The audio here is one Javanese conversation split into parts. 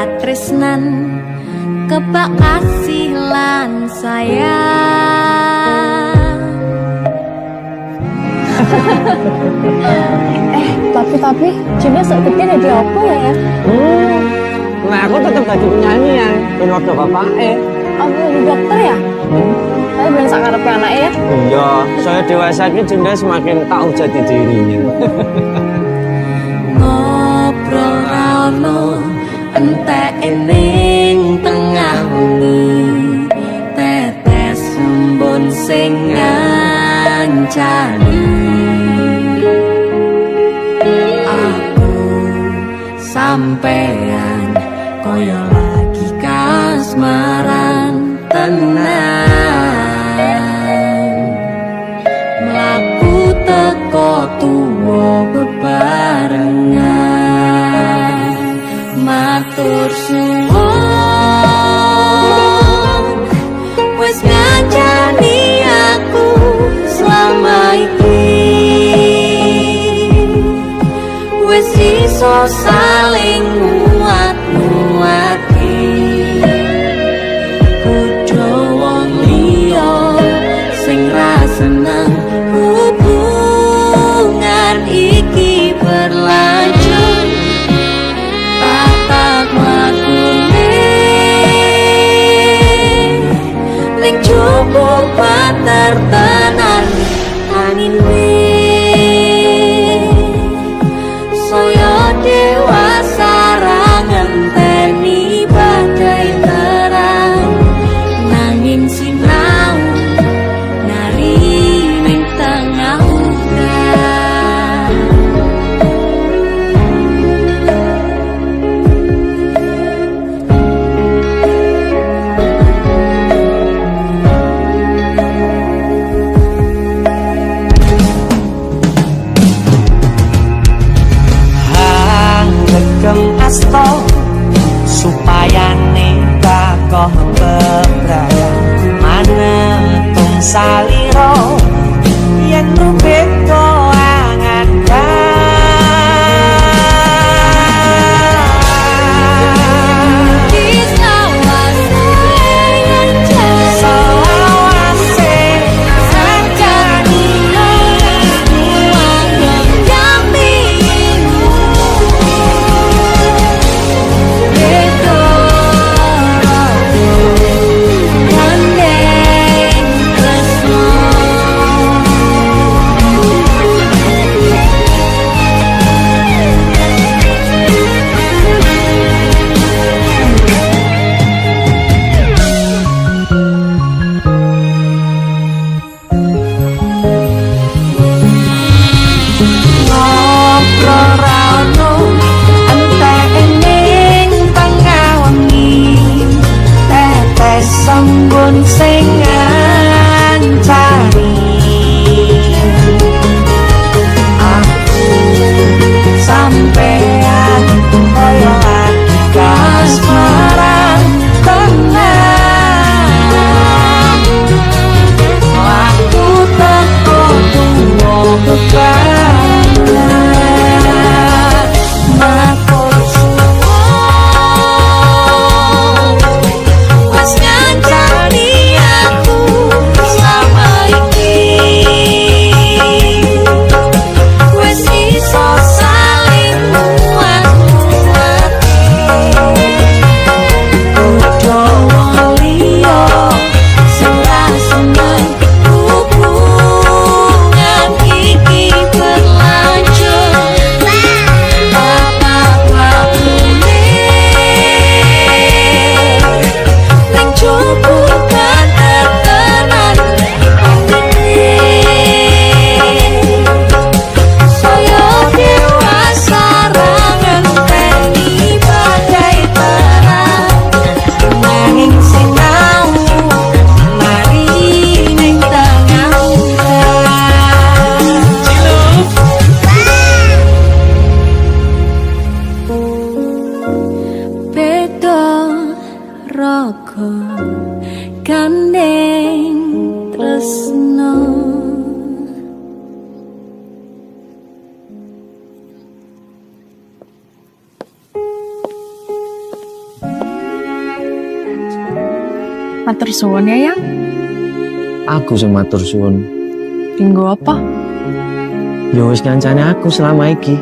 katresnan kebak kasih lan sayang. Tapi Jimnya segede jadi apa ya? Nah aku tetap jadi penyanyi ya, ben waktu bapak Apa jadi dokter ya? Tapi bilang sakarep anaknya ya? Iya, saya dewasa ini Dinda semakin tahu jati dirinya. Ngobrol rano entek ning tengah wengi, tetes embun sing ngancani. Aku sampean koyo lagi kasmaran tenan, mlaku teko tuwa bebarengan, matur suwun wis ngancani aku selama iki, wis iso saling nguat-nguati. Kudu wong liya sing ra seneng hubungan iki berlanjut, tatap lakune ning cukup patertenan anine. Saya dewasa ra ngenteni badai terang, nanging sinau nari ning tengah udan. Gegem asto supaya nekakoh bebraya manetung saliro yen rubek koangan sembun sing ngancani. Aku sampean koyo lagi kasmaran tenan, aku teko tuwa bebarengan, matur suwun wis ngancani aku selama iki, wis iso saling nguat-nguati. Kudu wong liya sing ra seneng hubungan iki berlanjut, bapak lakune ning cukup katetenan anine. Saya dewasa ra ngenteni badai terang, nanging sinau mari ning tengah udan. Beda raga gandeng tresno. Matur suwun ya, Yang. Aku sing matur suwun. Dinggo apa? Ya wis ngancane aku selama iki.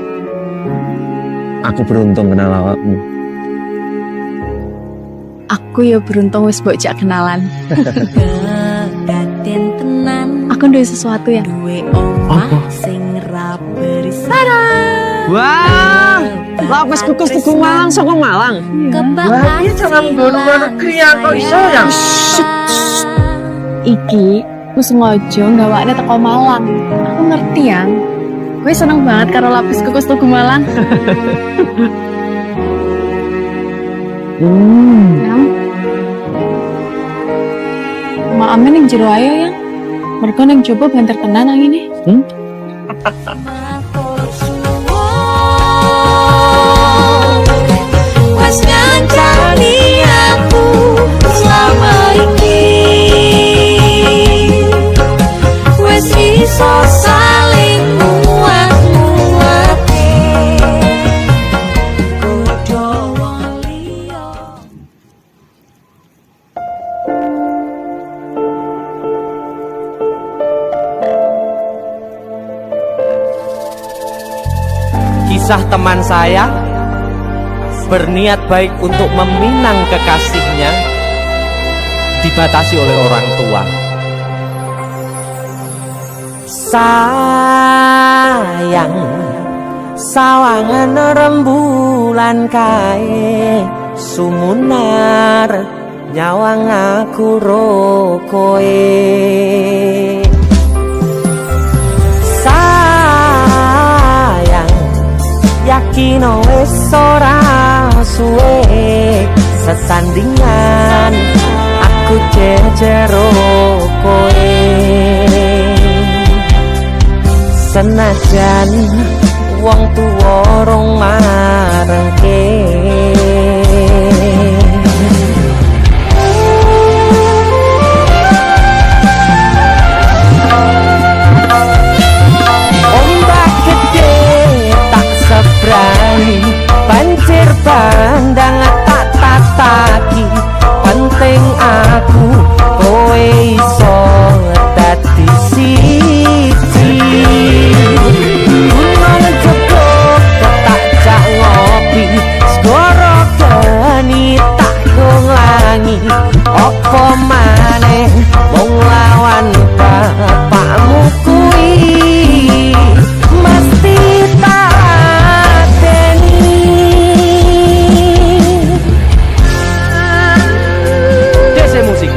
Aku beruntung kenal awakmu. Aku ya beruntung wis mbok jak kenalan. Kedaten tenan Aku duwe sesuatu ya. duwe omah sing ra berisik. Wah, lapis kukus Tugu Malang saka Malang. Wah, iki jangan nggon luar negeri ya, kok iso ya? Iki aku sengaja gawakne teko Malang. Aku ngerti Yang. Gue seneng banget karo lapis kukus Tugu Malang. Yang. Maame ning jero ayo Yang. Mergo ning coba banter tenan nang ngene. Matur suwun wes ngancani aku selama iki wes iso saling muat-muate kudu wong liya. Kisah teman saya berniat baik untuk meminang kekasihnya dibatasi oleh orang tua. Sayang, sawangan rembulan kae sumunar nyawang aku rokoe. Yakin wis ora suwe sesandingan aku jejero kowe senajan wong tuwa rong marengke. Sebrani banjir bandang tak tataki penting aku kowe iso dadi siji gunung jebok tak jak ngopi segoro geni tak nglangi apa maneh wong lawan bapakmu kuwi mesti tak Musik.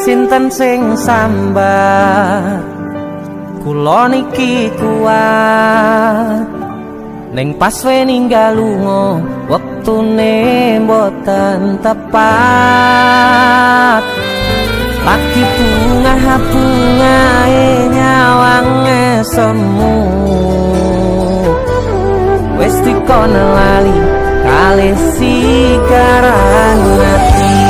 Sinten sing sambat kula niki kuat ning pas we ninggal lunga wektune mboten tepat lagi bungae nyawange semu wis dikono lali kalih sikaran ati.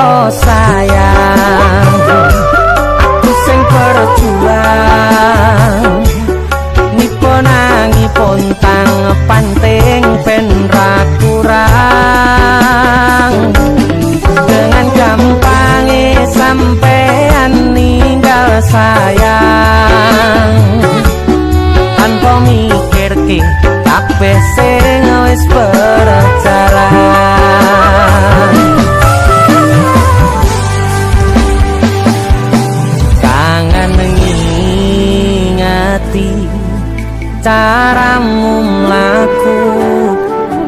Oh sayang, aku sing berjuang nipun nangipun tang panting ben ra kurang dengan gampangnya sampean ninggal sayang tanpa mikir ki kabeh sing wis berjalan. Caramu mlaku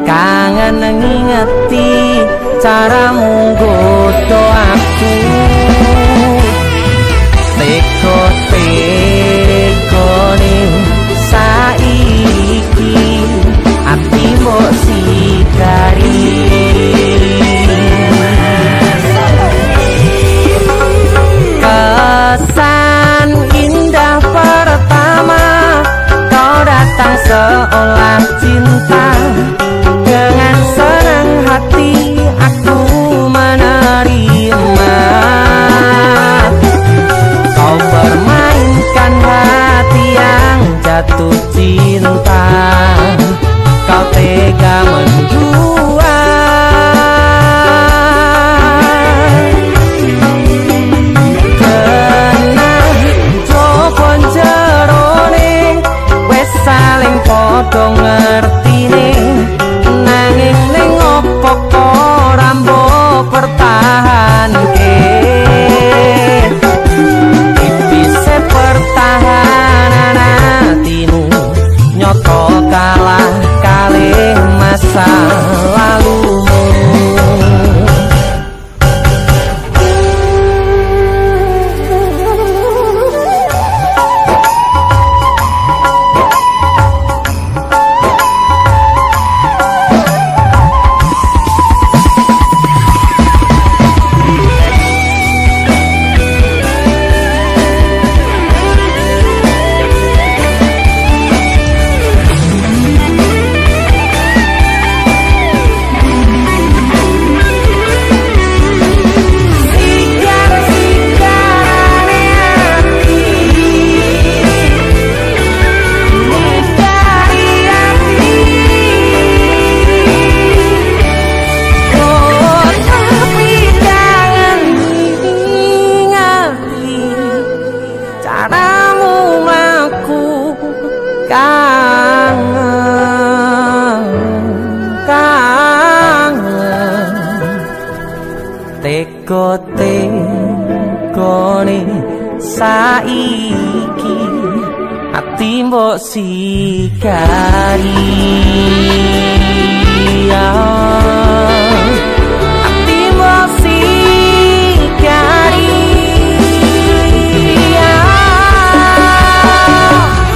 kangen ngingeti caramu godho aku teko-tekone saiki ati mbok sikari kesan indah pertama datang seolah cinta dengan senang hati aku menerima kau permainkan hati yang jatuh cinta kau tega mendua kena jopon jerone saling podo ngertine nanging ning opo ora mbok pertahanke tipise pertahanan atimu nyoto kalah kalih masa lalumu. Teko-tekone saiki ati mbok sikari ati mbok sikari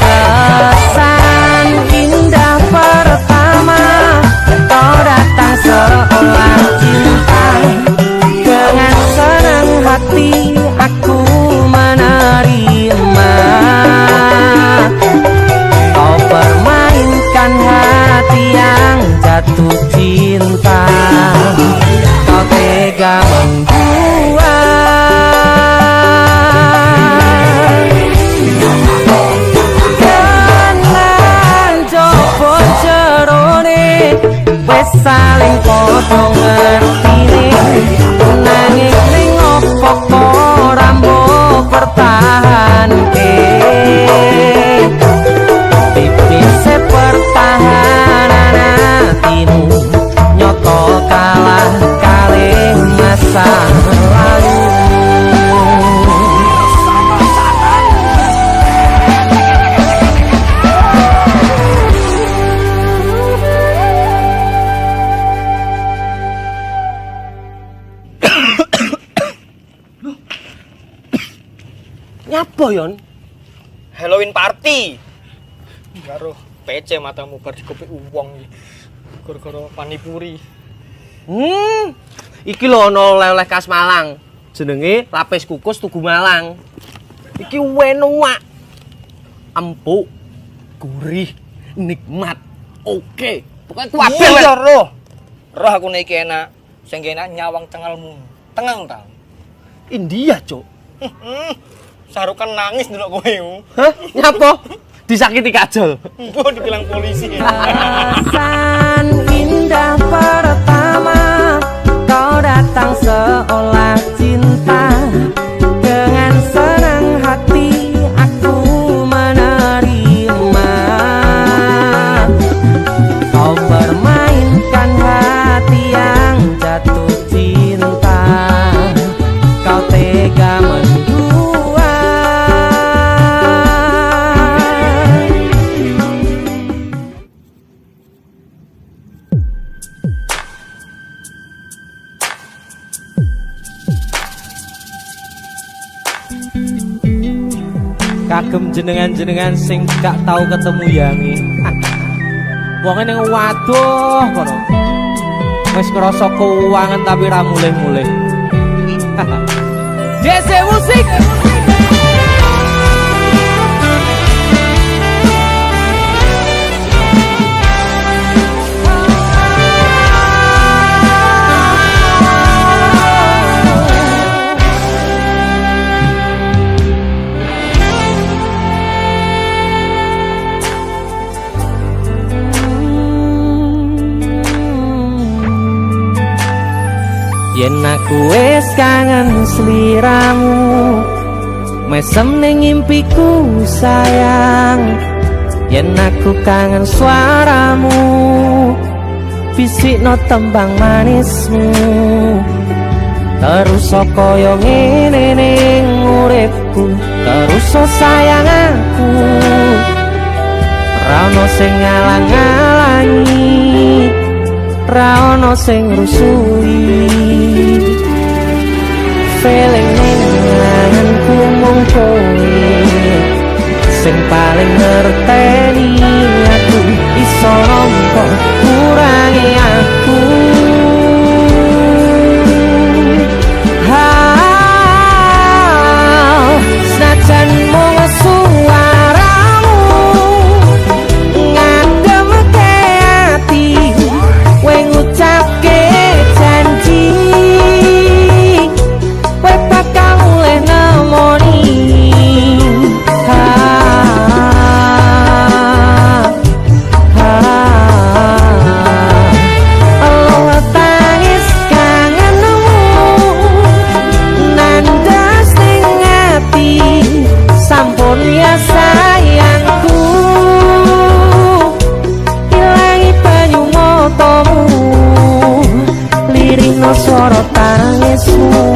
kesan indah pertama kau datang seolah cinta dengan senang hati aku menerima kau permainkan hati wis saling padha ngertine nanging ning opo ora mbok pertahanke tipise pertahanan atimu nyoto kalah kalih masa lalu. Nyapa yon? Halloween party. Karo PC matamu bar dikopik wong iki. Gara-gara panipuri. Iki lho ana oleh-oleh khas Malang. Jenenge lapis kukus Tugu Malang. Iki enak. Empuk, gurih, nikmat. Oke. Pokoke kabeh Iya roh. Roh aku nek iki enak. Sing enak nyawang cengelmu. Tengang ta. India, Cuk. Sarukan nangis ndelok kowe. Hah? Nyapa? Disakiti kajol. Mbok dibilang polisi. Perasaan indah pertama kau datang seolah cinta. Dengan senang hati aku menerima. Kau permainkan hati yang jatuh cinta. Kau tega mendua. Kagem jenengan-jenengan sing gak tau ketemu yangi. Wonge ning waduh kono. Wis krasa keuangan tapi ra mulih-mulih. JC Musik. Yen aku wis kangen sliramu mesem ning impiku sayang. Yen aku kangen suaramu bisikno tembang manismu. Terus kaya ngene ning uripku. Terus sayang aku ra ono sing ngalang-alangi. Ra ono sing rusui. Feeling ning anganku mung kowe sing paling ngerteni aku. Iso nampa kurangi aku. Senajan mung suaramu ngademke ati. Kowe ngucapke janji kowe bakal mulih nemoni. Allah tangis kangenmu nandas ning ati. Sampun ya sayangku ilangi banyu matamu. Lirino swara tangismu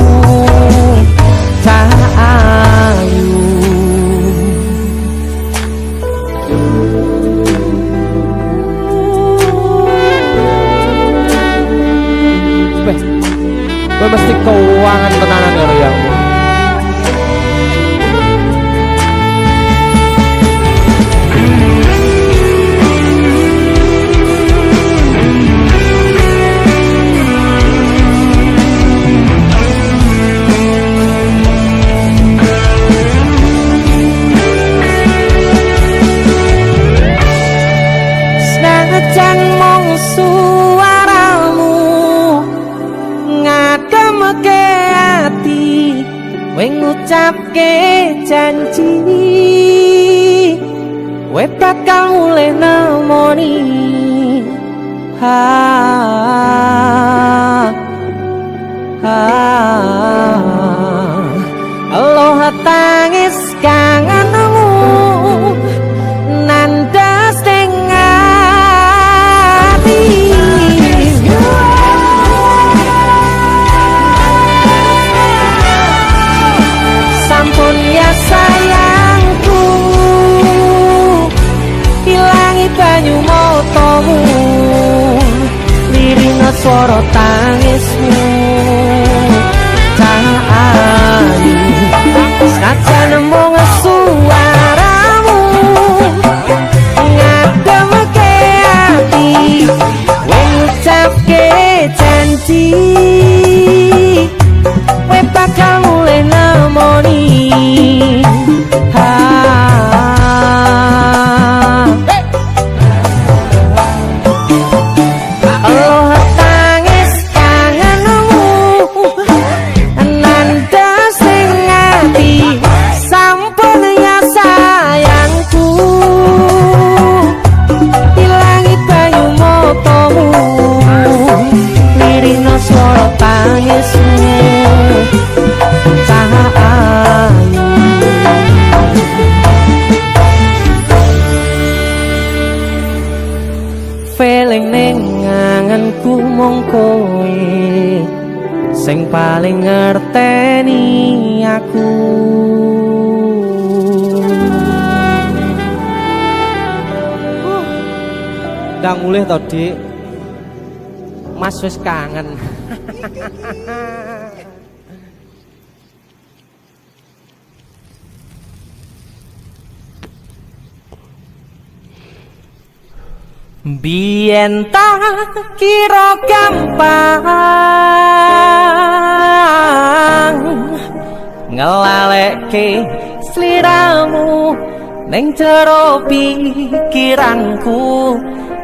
tak ayu. Kowe mesti keuangan tenanan karo yamu. Senajan mung suaramu ngademke ati. Kowe ngucapke janji kowe bakal mulih nemoni. swara tangismu tak ayu sajan mung suaramu ngademke ati ngucapke janji kowe bakal mulai nemoni feeling ning ngangenku mung kowe sing paling ngerteni aku. Ndang mulih to, Dik. Mas wis kangen. Biyen tak kira gampang ngelalekke sliramu ning jero pikiranku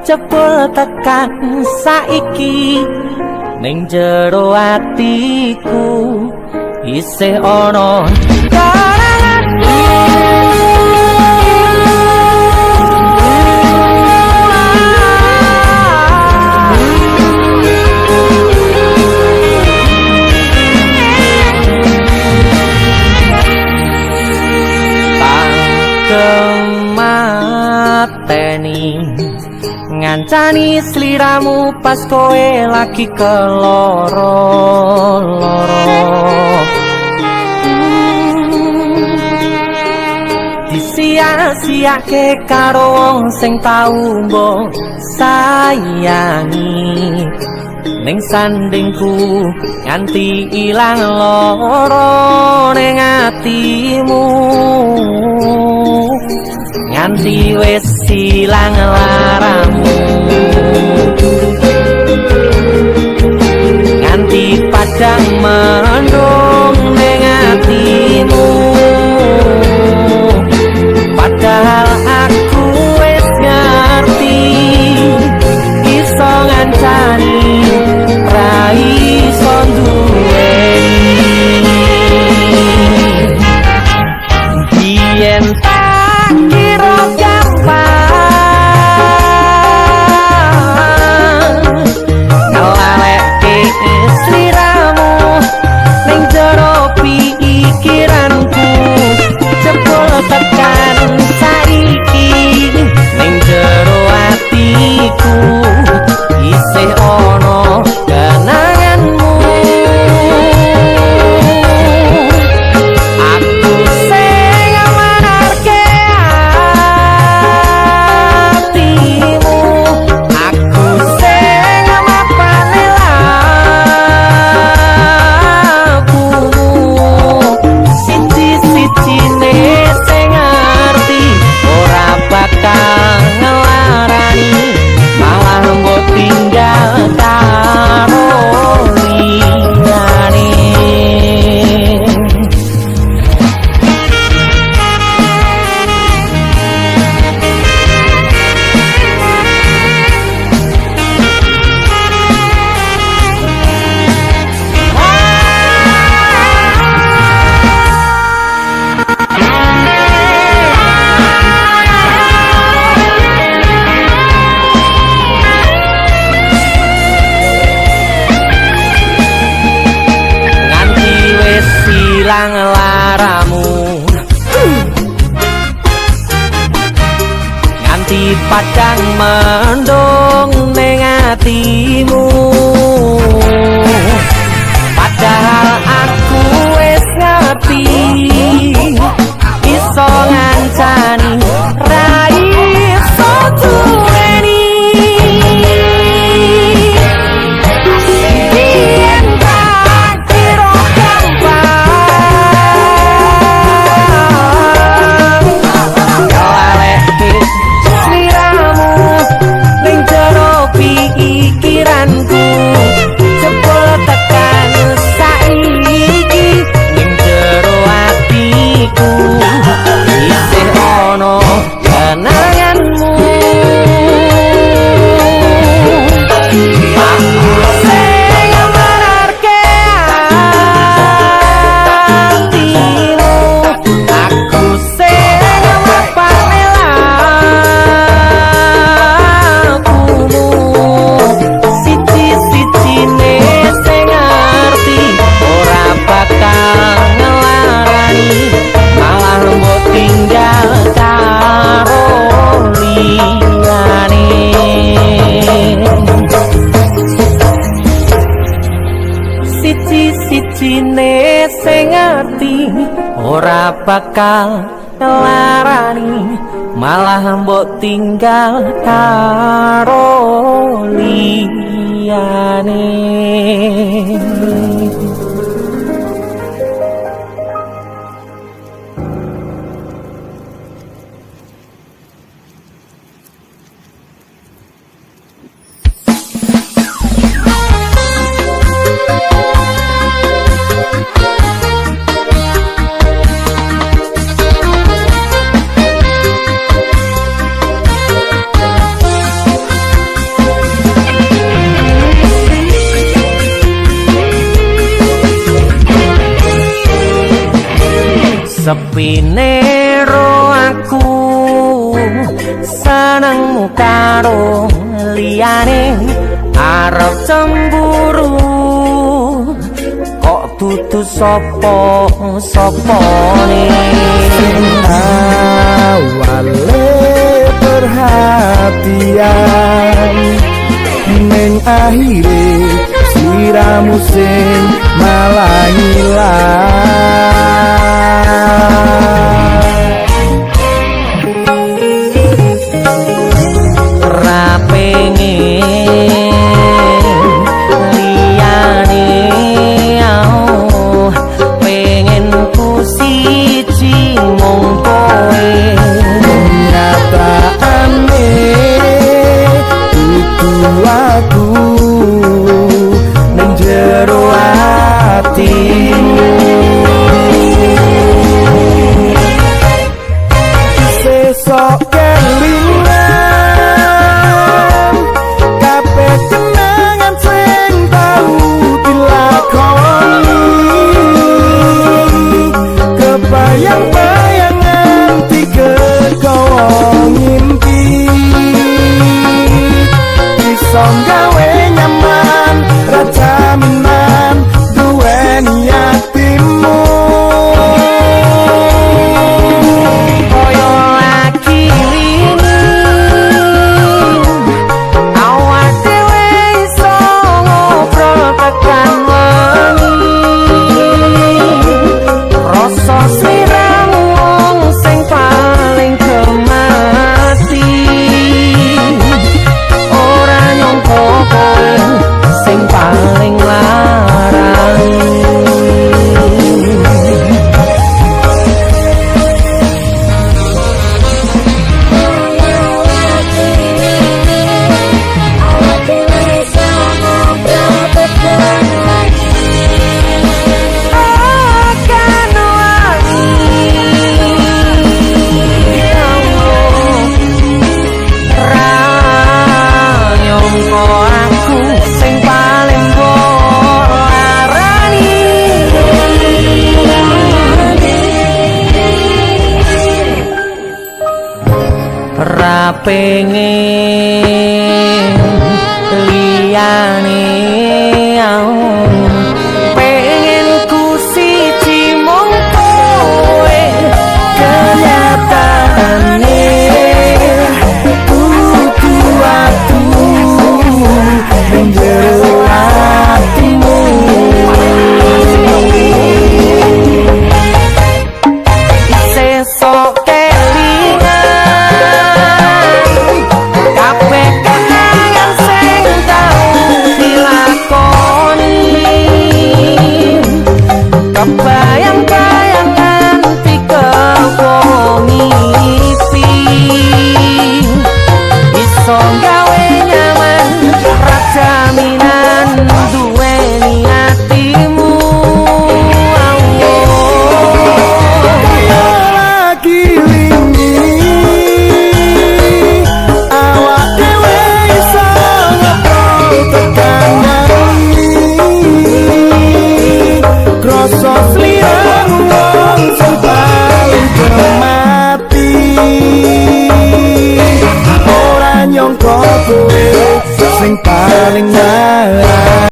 jebul tekan saiki ning jero atiku isih ana karanganmu. Kemateni ngancani sliramu pas kowe lagi keloro-loro disia-siake karo wong sing tau mbok sayangi ning sandingku nganti ilang loro ning atimu nganti wis ilang laramu nganti padang mendung ning atimu padahal aku wis ngerti iso ngancani ra iso duweni biyen tak kira gampang ngelalekke sliramu ning jero pikiranku jebul tekan saiki ning jero atiku isih ana kenanganmu. Aku sing manarke atimu, aku sing mapane lakumu, siji-sijine sing ngerti ora bakal ngelarani malah mbok tinggal karo liyane. Nganti wis ilang laramu nganti padang mendung ning atimu padahal aku wis ngerti iso ngancani ra iso duweni ora bakal larani, malah mbok tinggal karo liyane. Sepine ro aku senengmu karo liyane, arep cemburu kok dudu sapa-sapane. Awale perhatian ning akhire siramu sing malah ilang. Ra pengen liyane, pengen ku siji mung kowe. Nyataane dudu aku ning jero atimu. Sesok kelingan kabeh kenangan sing tau dilakoni, kebayang-bayangan dikekowo ngimpi, iso gawe nyaman ra jaminan duweni atimu. Koyo lagi wingi awak dhewe iso ngobrol tekan wengi, rasa sliramu wong sing paling gemati, ora nyangka kowe sing paling larang. Ra pengen liyane, pengen ku siji mung kowe. Kenyataane dudu aku ning jero atimu. Sesok kelingan kabeh kenangan sing tau dilakoni, kebayang-bayangan dikekowo ngipi, iso gawe nyaman ra jaminan duweni atimu. Lagi wingi awak dhewe iso ngobrol tekan wengi, krasa sliramu wong sing paling gemati, ora nyangka kowe sing paling larang.